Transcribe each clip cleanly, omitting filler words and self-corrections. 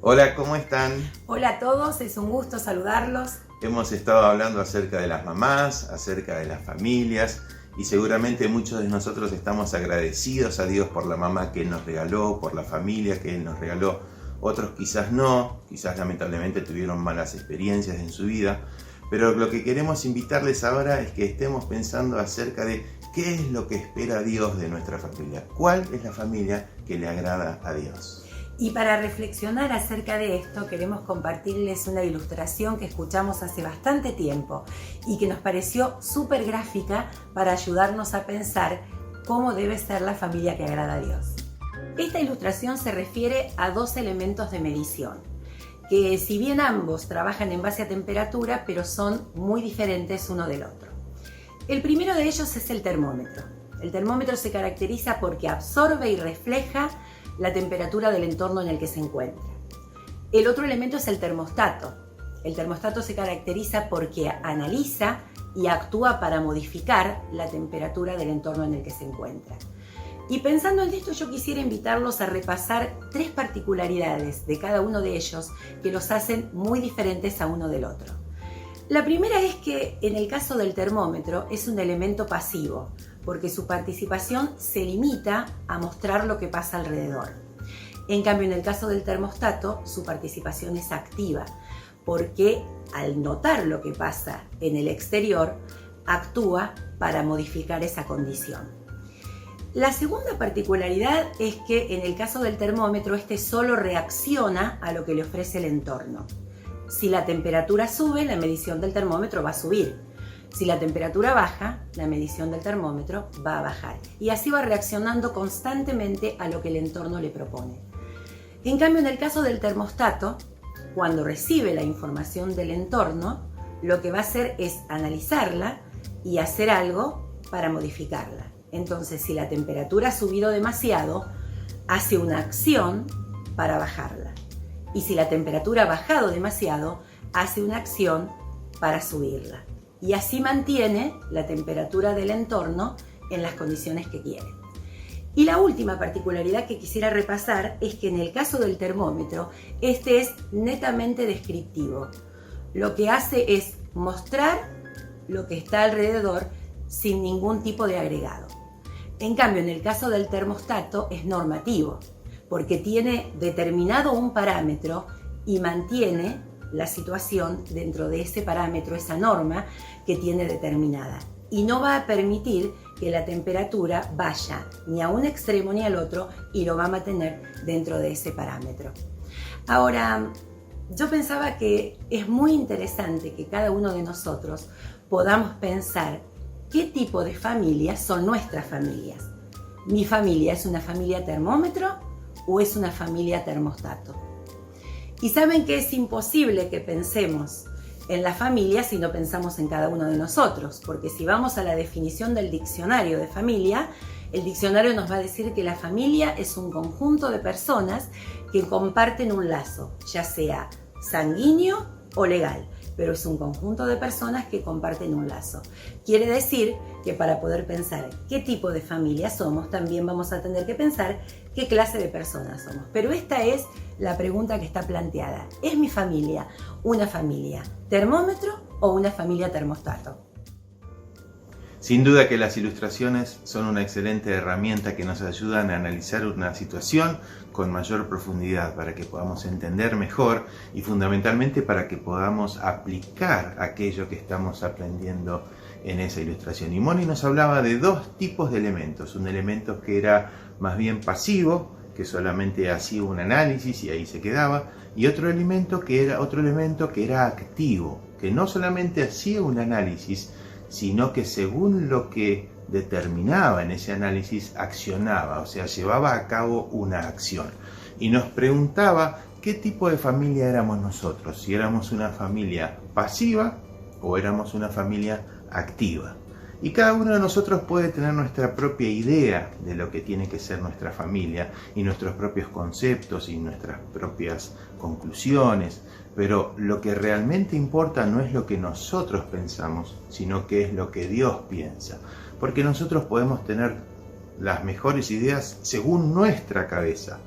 Hola, ¿cómo están? Hola a todos, es un gusto saludarlos. Hemos estado hablando acerca de las mamás, acerca de las familias y seguramente muchos de nosotros estamos agradecidos a Dios por la mamá que Él nos regaló, por la familia que Él nos regaló. Otros quizás no, quizás lamentablemente tuvieron malas experiencias en su vida, pero lo que queremos invitarles ahora es que estemos pensando acerca de qué es lo que espera Dios de nuestra familia, cuál es la familia que le agrada a Dios. Y para reflexionar acerca de esto, queremos compartirles una ilustración que escuchamos hace bastante tiempo y que nos pareció súper gráfica para ayudarnos a pensar cómo debe ser la familia que agrada a Dios. Esta ilustración se refiere a dos elementos de medición, que si bien ambos trabajan en base a temperatura, pero son muy diferentes uno del otro. El primero de ellos es el termómetro. El termómetro se caracteriza porque absorbe y refleja la temperatura del entorno en el que se encuentra. El otro elemento es el termostato. El termostato se caracteriza porque analiza y actúa para modificar la temperatura del entorno en el que se encuentra. Y pensando en esto, yo quisiera invitarlos a repasar tres particularidades de cada uno de ellos que los hacen muy diferentes a uno del otro. La primera es que en el caso del termómetro es un elemento pasivo, porque su participación se limita a mostrar lo que pasa alrededor. En cambio, en el caso del termostato, su participación es activa, porque al notar lo que pasa en el exterior, actúa para modificar esa condición. La segunda particularidad es que en el caso del termómetro, este solo reacciona a lo que le ofrece el entorno. Si la temperatura sube, la medición del termómetro va a subir. Si la temperatura baja, la medición del termómetro va a bajar. Y así va reaccionando constantemente a lo que el entorno le propone. En cambio, en el caso del termostato, cuando recibe la información del entorno, lo que va a hacer es analizarla y hacer algo para modificarla. Entonces, si la temperatura ha subido demasiado, hace una acción para bajarla. Y si la temperatura ha bajado demasiado, hace una acción para subirla. Y así mantiene la temperatura del entorno en las condiciones que quiere. Y la última particularidad que quisiera repasar es que en el caso del termómetro, este es netamente descriptivo. Lo que hace es mostrar lo que está alrededor sin ningún tipo de agregado. En cambio, en el caso del termostato es normativo, porque tiene determinado un parámetro y mantiene la situación dentro de ese parámetro, esa norma que tiene determinada. Y no va a permitir que la temperatura vaya ni a un extremo ni al otro y lo va a mantener dentro de ese parámetro. Ahora, yo pensaba que es muy interesante que cada uno de nosotros podamos pensar qué tipo de familias son nuestras familias. ¿Mi familia es una familia termómetro o es una familia termostato? Y saben que es imposible que pensemos en la familia si no pensamos en cada uno de nosotros, porque si vamos a la definición del diccionario de familia, el diccionario nos va a decir que la familia es un conjunto de personas que comparten un lazo, ya sea sanguíneo o legal, pero es un conjunto de personas que comparten un lazo. Quiere decir que para poder pensar qué tipo de familia somos, también vamos a tener que pensar qué clase de personas somos. Pero esta es la pregunta que está planteada. ¿Es mi familia una familia termómetro o una familia termostato? Sin duda que las ilustraciones son una excelente herramienta que nos ayudan a analizar una situación con mayor profundidad para que podamos entender mejor y fundamentalmente para que podamos aplicar aquello que estamos aprendiendo en esa ilustración. Y Moni nos hablaba de dos tipos de elementos, un elemento que era más bien pasivo, que solamente hacía un análisis y ahí se quedaba, y otro elemento que era activo, que no solamente hacía un análisis, sino que según lo que determinaba en ese análisis, accionaba, o sea, llevaba a cabo una acción. Y nos preguntaba qué tipo de familia éramos nosotros, si éramos una familia pasiva o éramos una familia activa. Y cada uno de nosotros puede tener nuestra propia idea de lo que tiene que ser nuestra familia y nuestros propios conceptos y nuestras propias conclusiones, pero lo que realmente importa no es lo que nosotros pensamos, sino que es lo que Dios piensa, porque nosotros podemos tener las mejores ideas según nuestra cabeza,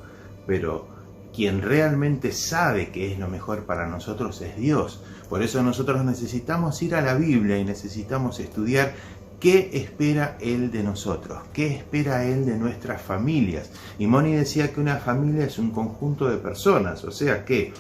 pero quien realmente sabe qué es lo mejor para nosotros es Dios. Por eso nosotros necesitamos ir a la Biblia y necesitamos estudiar qué espera Él de nosotros, qué espera Él de nuestras familias. Y Moni decía que una familia es un conjunto de personas, o sea que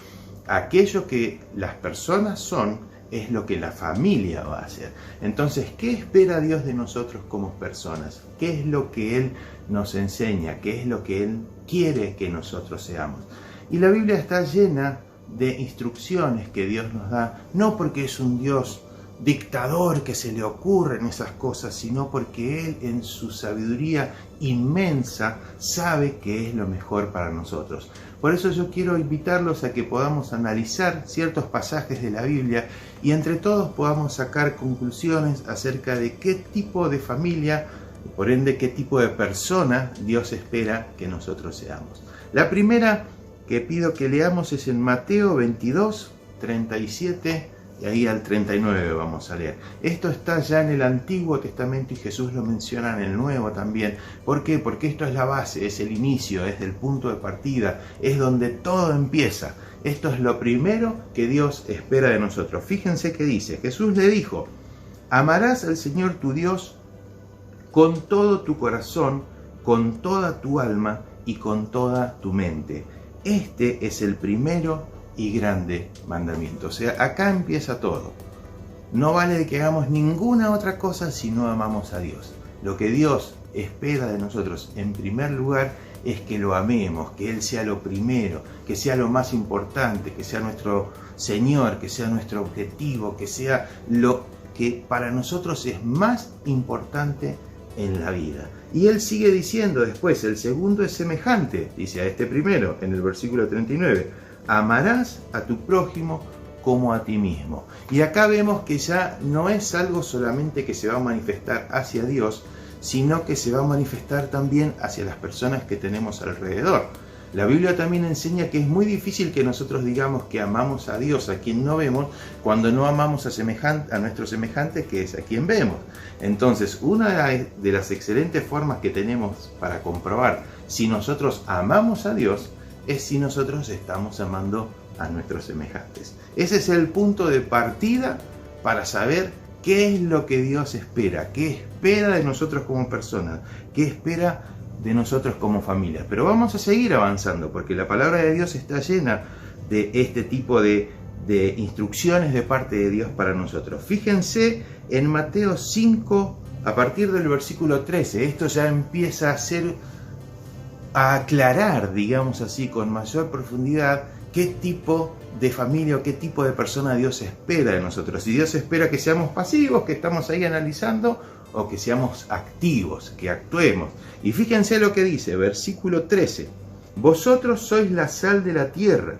aquello que las personas son es lo que la familia va a hacer. Entonces, ¿qué espera Dios de nosotros como personas? ¿Qué es lo que Él nos enseña? ¿Qué es lo que Él quiere que nosotros seamos? Y la Biblia está llena de instrucciones que Dios nos da, no porque es un Dios dictador que se le ocurren esas cosas, sino porque Él en su sabiduría inmensa sabe qué es lo mejor para nosotros. Por eso yo quiero invitarlos a que podamos analizar ciertos pasajes de la Biblia y entre todos podamos sacar conclusiones acerca de qué tipo de familia, por ende qué tipo de persona Dios espera que nosotros seamos. La primera que pido que leamos es en Mateo 22, 37 y ahí al 39 vamos a leer. Esto está ya en el Antiguo Testamento y Jesús lo menciona en el Nuevo también. ¿Por qué? Porque esto es la base, es el inicio, es el punto de partida, es donde todo empieza. Esto es lo primero que Dios espera de nosotros. Fíjense que dice, Jesús le dijo, amarás al Señor tu Dios con todo tu corazón, con toda tu alma y con toda tu mente. Este es el primero y grande mandamiento. O sea, acá empieza todo. No vale que hagamos ninguna otra cosa si no amamos a Dios. Lo que Dios espera de nosotros en primer lugar es que lo amemos, que Él sea lo primero, que sea lo más importante, que sea nuestro Señor, que sea nuestro objetivo, que sea lo que para nosotros es más importante en la vida. Y Él sigue diciendo después, el segundo es semejante, dice a este primero, en el versículo 39, amarás a tu prójimo como a ti mismo. Y acá vemos que ya no es algo solamente que se va a manifestar hacia Dios, sino que se va a manifestar también hacia las personas que tenemos alrededor. La Biblia también enseña que es muy difícil que nosotros digamos que amamos a Dios, a quien no vemos, cuando no amamos a nuestro semejante, que es a quien vemos. Entonces, una de las excelentes formas que tenemos para comprobar si nosotros amamos a Dios es si nosotros estamos amando a nuestros semejantes. Ese es el punto de partida para saber qué es lo que Dios espera, qué espera de nosotros como personas, qué espera de nosotros como familia. Pero vamos a seguir avanzando porque la palabra de Dios está llena de este tipo de instrucciones de parte de Dios para nosotros. Fíjense en Mateo 5, a partir del versículo 13. Esto ya empieza a aclarar, digamos así, con mayor profundidad qué tipo de familia o qué tipo de persona Dios espera de nosotros. Si Dios espera que seamos pasivos, que estamos ahí analizando, o que seamos activos, que actuemos. Y fíjense lo que dice, versículo 13. Vosotros sois la sal de la tierra,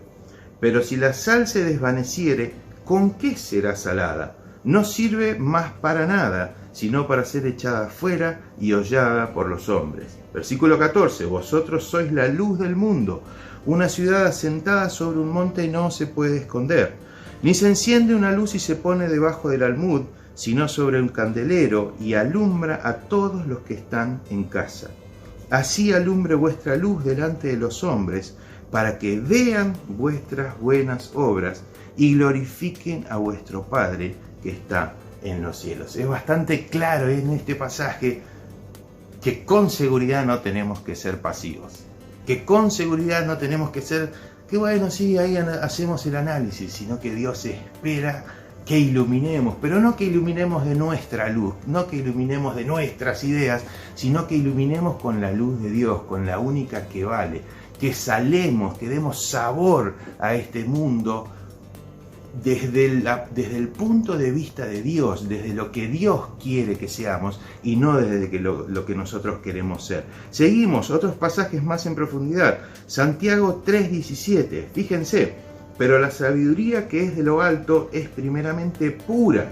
pero si la sal se desvaneciere, ¿con qué será salada? No sirve más para nada, sino para ser echada fuera y hollada por los hombres. Versículo 14. Vosotros sois la luz del mundo. Una ciudad asentada sobre un monte no se puede esconder. Ni se enciende una luz y se pone debajo del almud, sino sobre un candelero, y alumbra a todos los que están en casa. Así alumbre vuestra luz delante de los hombres, para que vean vuestras buenas obras y glorifiquen a vuestro Padre que está en los cielos. Es bastante claro en este pasaje que con seguridad no tenemos que ser pasivos, que con seguridad no tenemos que ser, que bueno, sí, ahí hacemos el análisis, sino que Dios espera que iluminemos, pero no que iluminemos de nuestra luz, no que iluminemos de nuestras ideas, sino que iluminemos con la luz de Dios, con la única que vale, que salemos, que demos sabor a este mundo desde el punto de vista de Dios, desde lo que Dios quiere que seamos y no desde lo que nosotros queremos ser. Seguimos, otros pasajes más en profundidad. Santiago 3:17, fíjense, pero la sabiduría que es de lo alto es primeramente pura,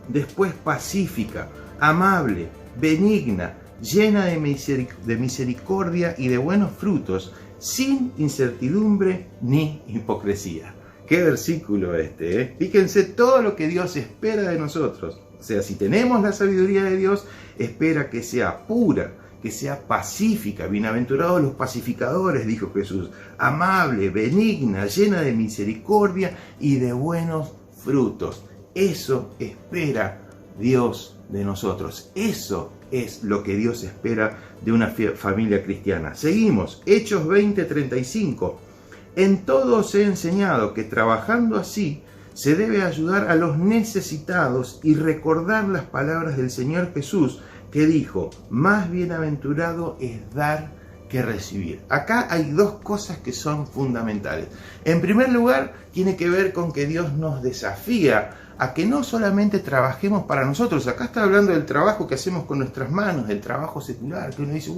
después pacífica, amable, benigna, llena de misericordia y de buenos frutos, sin incertidumbre ni hipocresía. Qué versículo este, ¿eh? Fíjense todo lo que Dios espera de nosotros. O sea, si tenemos la sabiduría de Dios, espera que sea pura, que sea pacífica. Bienaventurados los pacificadores, dijo Jesús, amable, benigna, llena de misericordia y de buenos frutos. Eso espera Dios de nosotros. Eso es lo que Dios espera de una familia cristiana. Seguimos, Hechos 20:35. En todo os he enseñado que trabajando así se debe ayudar a los necesitados y recordar las palabras del Señor Jesús, que dijo, más bienaventurado es dar que recibir. Acá hay dos cosas que son fundamentales. En primer lugar, tiene que ver con que Dios nos desafía a que no solamente trabajemos para nosotros. Acá está hablando del trabajo que hacemos con nuestras manos, del trabajo secular, que uno dice,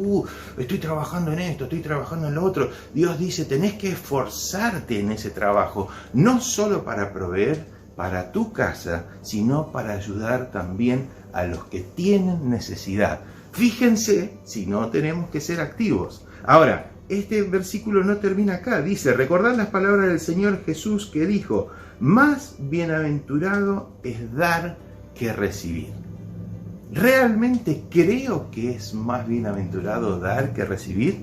estoy trabajando en esto, estoy trabajando en lo otro. Dios dice, tenés que esforzarte en ese trabajo, no solo para proveer para tu casa, sino para ayudar también a los que tienen necesidad. Fíjense si no tenemos que ser activos. Ahora, este versículo no termina acá. Dice, recordad las palabras del Señor Jesús que dijo, más bienaventurado es dar que recibir. ¿Realmente creo que es más bienaventurado dar que recibir?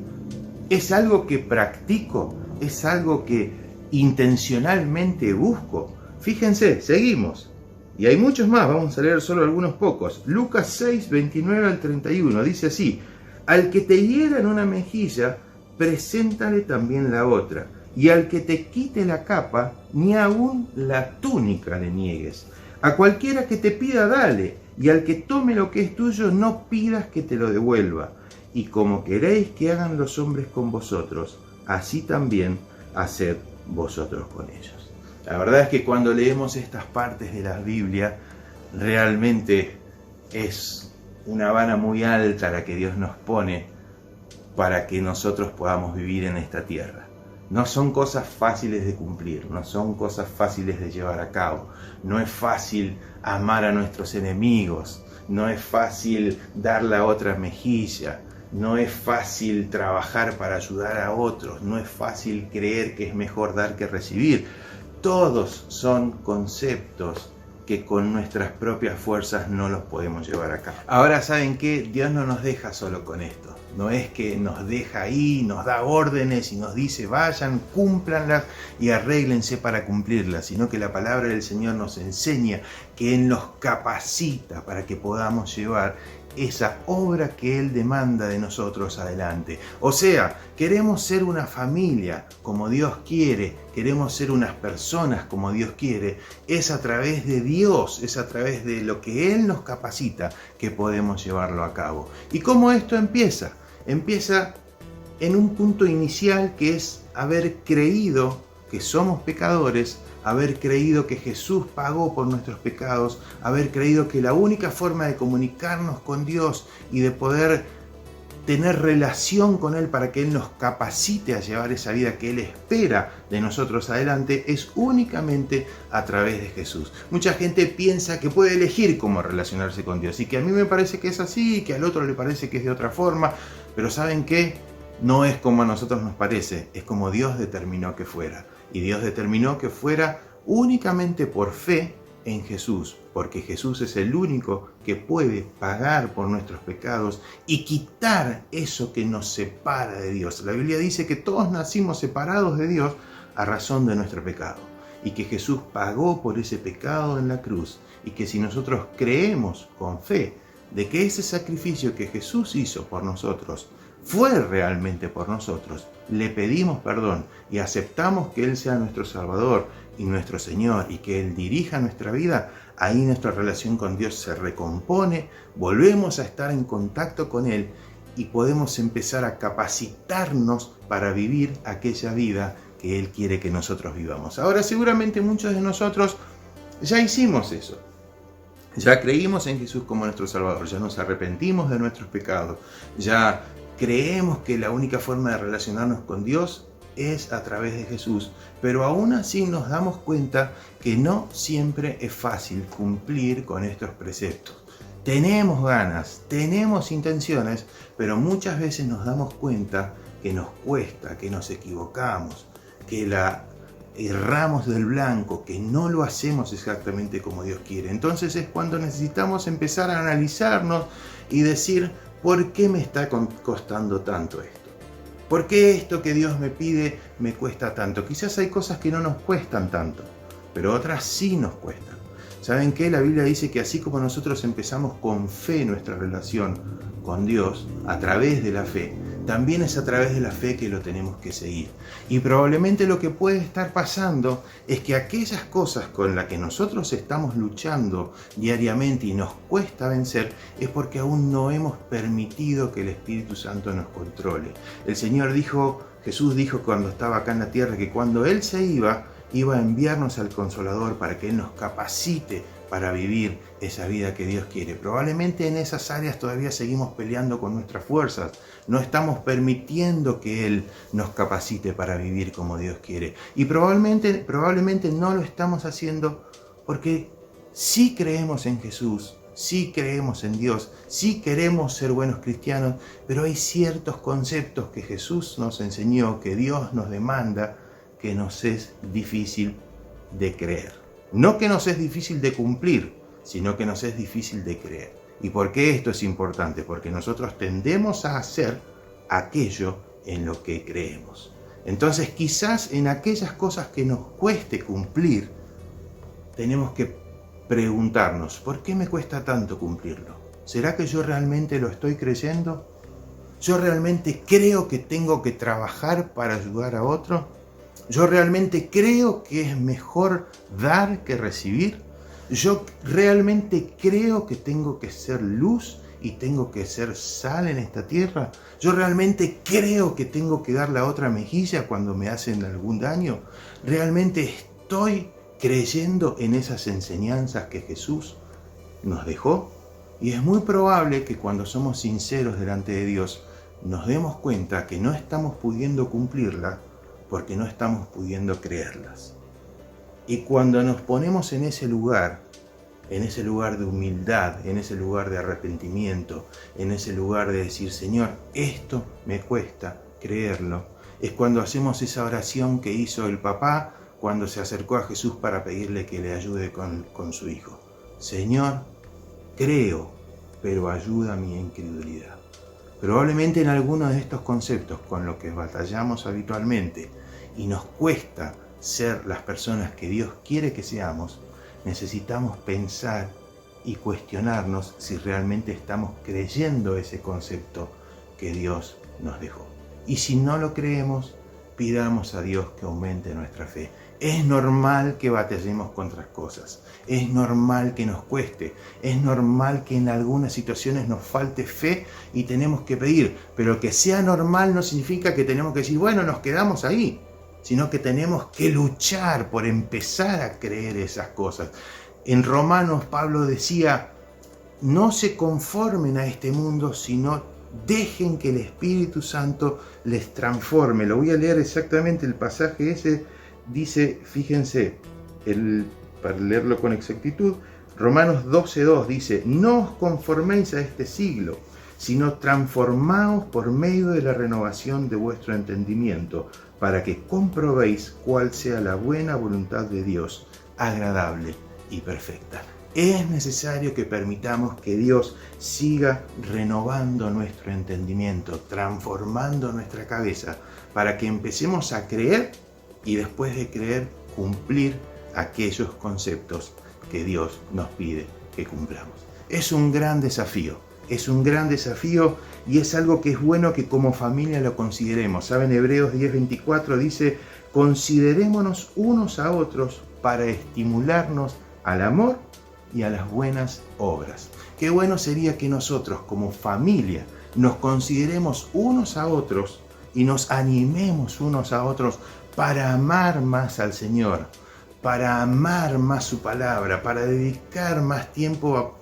¿Es algo que practico? ¿Es algo que intencionalmente busco? Fíjense, seguimos. Y hay muchos más, vamos a leer solo algunos pocos. Lucas 6, 29 al 31, dice así, al que te hiera en una mejilla, preséntale también la otra, y al que te quite la capa, ni aun la túnica le niegues. A cualquiera que te pida, dale, y al que tome lo que es tuyo, no pidas que te lo devuelva. Y como queréis que hagan los hombres con vosotros, así también haced vosotros con ellos. La verdad es que cuando leemos estas partes de la Biblia, realmente es una vara muy alta la que Dios nos pone para que nosotros podamos vivir en esta tierra. No son cosas fáciles de cumplir, no son cosas fáciles de llevar a cabo. No es fácil amar a nuestros enemigos, no es fácil dar la otra mejilla, no es fácil trabajar para ayudar a otros, no es fácil creer que es mejor dar que recibir. Todos son conceptos que con nuestras propias fuerzas no los podemos llevar a cabo. Ahora, ¿saben qué? Dios no nos deja solo con esto. No es que nos deja ahí, nos da órdenes y nos dice vayan, cúmplanlas y arréglense para cumplirlas, sino que la palabra del Señor nos enseña que Él nos capacita para que podamos llevar esa obra que Él demanda de nosotros adelante. O sea, queremos ser una familia como Dios quiere, queremos ser unas personas como Dios quiere, es a través de Dios, es a través de lo que Él nos capacita que podemos llevarlo a cabo. ¿Y cómo esto empieza? Empieza en un punto inicial que es haber creído que somos pecadores, haber creído que Jesús pagó por nuestros pecados, haber creído que la única forma de comunicarnos con Dios y de poder tener relación con Él para que Él nos capacite a llevar esa vida que Él espera de nosotros adelante es únicamente a través de Jesús. Mucha gente piensa que puede elegir cómo relacionarse con Dios y que a mí me parece que es así y que al otro le parece que es de otra forma, pero ¿saben qué? No es como a nosotros nos parece, es como Dios determinó que fuera. Y Dios determinó que fuera únicamente por fe en Jesús, porque Jesús es el único que puede pagar por nuestros pecados y quitar eso que nos separa de Dios. La Biblia dice que todos nacimos separados de Dios a razón de nuestro pecado y que Jesús pagó por ese pecado en la cruz y que si nosotros creemos con fe de que ese sacrificio que Jesús hizo por nosotros fue realmente por nosotros, le pedimos perdón y aceptamos que Él sea nuestro Salvador y nuestro Señor y que Él dirija nuestra vida, ahí nuestra relación con Dios se recompone, volvemos a estar en contacto con Él y podemos empezar a capacitarnos para vivir aquella vida que Él quiere que nosotros vivamos. Ahora seguramente muchos de nosotros ya hicimos eso. Ya creímos en Jesús como nuestro Salvador, ya nos arrepentimos de nuestros pecados, ya creemos que la única forma de relacionarnos con Dios es a través de Jesús, pero aún así nos damos cuenta que no siempre es fácil cumplir con estos preceptos. Tenemos ganas, tenemos intenciones, pero muchas veces nos damos cuenta que nos cuesta, que nos equivocamos, que la erramos del blanco, que no lo hacemos exactamente como Dios quiere. Entonces es cuando necesitamos empezar a analizarnos y decir, ¿por qué me está costando tanto esto? ¿Por qué esto que Dios me pide me cuesta tanto? Quizás hay cosas que no nos cuestan tanto, pero otras sí nos cuestan. ¿Saben qué? La Biblia dice que así como nosotros empezamos con fe nuestra relación con Dios, a través de la fe, también es a través de la fe que lo tenemos que seguir. Y probablemente lo que puede estar pasando es que aquellas cosas con las que nosotros estamos luchando diariamente y nos cuesta vencer, es porque aún no hemos permitido que el Espíritu Santo nos controle. El Señor dijo, Jesús dijo cuando estaba acá en la tierra, que cuando Él se iba a enviarnos al Consolador para que Él nos capacite para vivir esa vida que Dios quiere. Probablemente en esas áreas todavía seguimos peleando con nuestras fuerzas. No estamos permitiendo que Él nos capacite para vivir como Dios quiere. Y probablemente no lo estamos haciendo porque sí creemos en Jesús, sí creemos en Dios, sí queremos ser buenos cristianos, pero hay ciertos conceptos que Jesús nos enseñó, que Dios nos demanda, que nos es difícil de creer. No que nos es difícil de cumplir, sino que nos es difícil de creer. ¿Y por qué esto es importante? Porque nosotros tendemos a hacer aquello en lo que creemos. Entonces, quizás en aquellas cosas que nos cueste cumplir, tenemos que preguntarnos, ¿por qué me cuesta tanto cumplirlo? ¿Será que yo realmente lo estoy creyendo? ¿Yo realmente creo que tengo que trabajar para ayudar a otro? ¿Yo realmente creo que es mejor dar que recibir? ¿Yo realmente creo que tengo que ser luz y tengo que ser sal en esta tierra? ¿Yo realmente creo que tengo que dar la otra mejilla cuando me hacen algún daño? ¿Realmente estoy creyendo en esas enseñanzas que Jesús nos dejó? Y es muy probable que cuando somos sinceros delante de Dios, nos demos cuenta que no estamos pudiendo cumplirla porque no estamos pudiendo creerlas. Y cuando nos ponemos en ese lugar de humildad, en ese lugar de arrepentimiento, en ese lugar de decir, Señor, esto me cuesta creerlo, es cuando hacemos esa oración que hizo el papá cuando se acercó a Jesús para pedirle que le ayude con su hijo. Señor, creo, pero ayuda a mi incredulidad. Probablemente en algunos de estos conceptos con los que batallamos habitualmente y nos cuesta ser las personas que Dios quiere que seamos, necesitamos pensar y cuestionarnos si realmente estamos creyendo ese concepto que Dios nos dejó. Y si no lo creemos, pidamos a Dios que aumente nuestra fe. Es normal que batallemos contra cosas, es normal que nos cueste, es normal que en algunas situaciones nos falte fe y tenemos que pedir, pero que sea normal no significa que tenemos que decir, bueno, nos quedamos ahí, sino que tenemos que luchar por empezar a creer esas cosas. En Romanos Pablo decía, no se conformen a este mundo, sino dejen que el Espíritu Santo les transforme. Lo voy a leer exactamente el pasaje ese. Dice, fíjense, para leerlo con exactitud, Romanos 12:2 dice, no os conforméis a este siglo, sino transformaos por medio de la renovación de vuestro entendimiento, para que comprobéis cuál sea la buena voluntad de Dios, agradable y perfecta. Es necesario que permitamos que Dios siga renovando nuestro entendimiento, transformando nuestra cabeza, para que empecemos a creer y después de creer, cumplir aquellos conceptos que Dios nos pide que cumplamos. Es un gran desafío y es algo que es bueno que como familia lo consideremos. ¿Saben? Hebreos 10:24 dice, considerémonos unos a otros para estimularnos al amor y a las buenas obras. Qué bueno sería que nosotros como familia nos consideremos unos a otros y nos animemos unos a otros para amar más al Señor, para amar más su palabra, para dedicar más tiempo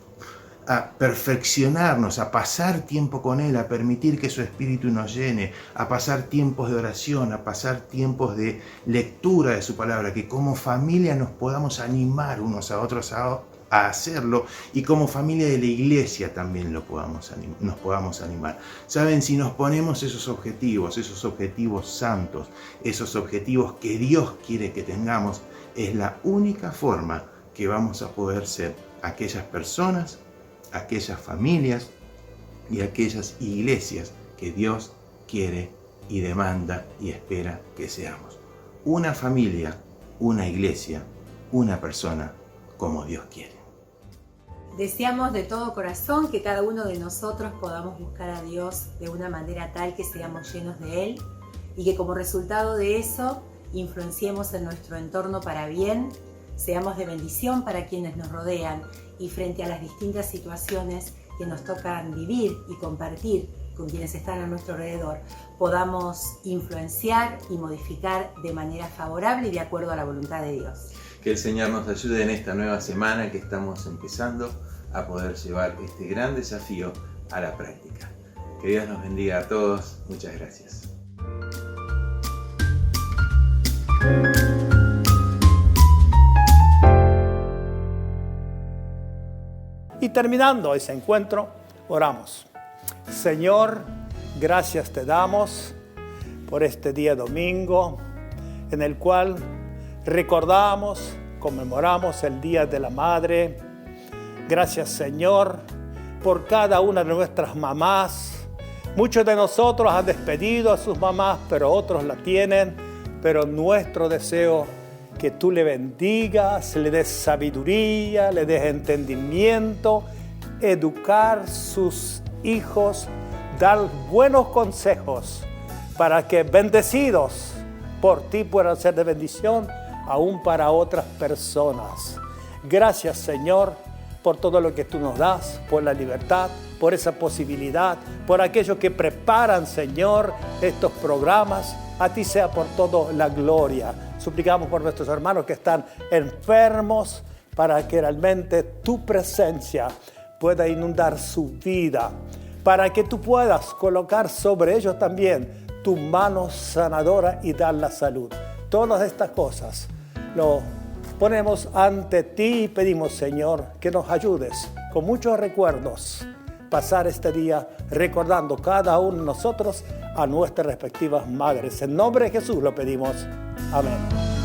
a perfeccionarnos, a pasar tiempo con Él, a permitir que su Espíritu nos llene, a pasar tiempos de oración, a pasar tiempos de lectura de su palabra, que como familia nos podamos animar unos a otros a hacerlo y como familia de la iglesia también nos podamos animar. Saben, si nos ponemos esos objetivos santos, esos objetivos que Dios quiere que tengamos, es la única forma que vamos a poder ser aquellas personas, aquellas familias y aquellas iglesias que Dios quiere y demanda y espera que seamos. Una familia, una iglesia, una persona como Dios quiere. Deseamos de todo corazón que cada uno de nosotros podamos buscar a Dios de una manera tal que seamos llenos de Él y que como resultado de eso influenciemos en nuestro entorno para bien, seamos de bendición para quienes nos rodean y frente a las distintas situaciones que nos tocan vivir y compartir con quienes están a nuestro alrededor, podamos influenciar y modificar de manera favorable y de acuerdo a la voluntad de Dios. Que el Señor nos ayude en esta nueva semana que estamos empezando a poder llevar este gran desafío a la práctica. Que Dios nos bendiga a todos. Muchas gracias. Y terminando ese encuentro, oramos. Señor, gracias te damos por este día domingo en el cual recordamos, conmemoramos el Día de la Madre. Gracias, Señor, por cada una de nuestras mamás. Muchos de nosotros han despedido a sus mamás, pero otros la tienen. Pero nuestro deseo que tú le bendigas, le des sabiduría, le des entendimiento, educar sus hijos, dar buenos consejos para que bendecidos por ti puedan ser de bendición aún para otras personas. Gracias, Señor, por todo lo que tú nos das, por la libertad, por esa posibilidad, por aquellos que preparan, Señor, estos programas. A ti sea por todo la gloria. Suplicamos por nuestros hermanos que están enfermos para que realmente tu presencia pueda inundar su vida, para que tú puedas colocar sobre ellos también tu mano sanadora y dar la salud. Todas estas cosas lo ponemos ante ti y pedimos, Señor, que nos ayudes con muchos recuerdos pasar este día recordando cada uno de nosotros a nuestras respectivas madres. En nombre de Jesús lo pedimos. Amén.